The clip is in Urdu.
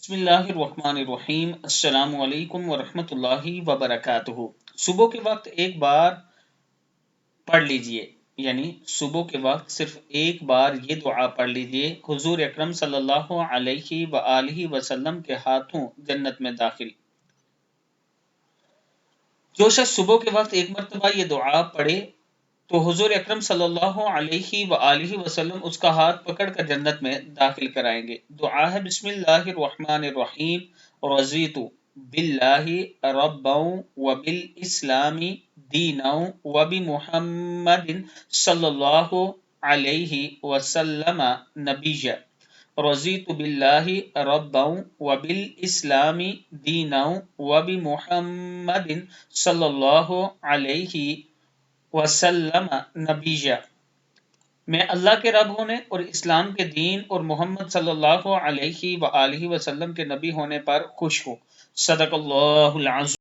بسم اللہ الرحمن الرحیم۔ السلام علیکم ورحمۃ اللہ وبرکاتہ۔ صبح کے وقت ایک بار پڑھ لیجئے، یعنی صبح کے وقت صرف ایک بار یہ دعا پڑھ لیجئے، حضور اکرم صلی اللہ علیہ وآلہ وسلم کے ہاتھوں جنت میں داخل۔ جو شخص صبح کے وقت ایک مرتبہ یہ دعا پڑھے تو حضور اکرم صلی اللہ علیہ وآلہ وسلم اس کا ہاتھ پکڑ کر جنت میں داخل کرائیں گے۔ دعا ہے بسم اللہ الرحمن الرحیم۔ رضیت باللہ ربا وبالاسلام دینا وبمحمد صلی اللہ علیہ وسلم نبیا۔ رضیت باللہ ربا وبالاسلام دینا وبمحمد صلی اللہ علیہ وسلم نبیہ۔ میں اللہ کے رب ہونے اور اسلام کے دین اور محمد صلی اللہ علیہ وآلہ وسلم کے نبی ہونے پر خوش ہوں۔ صدق اللہ العظیم۔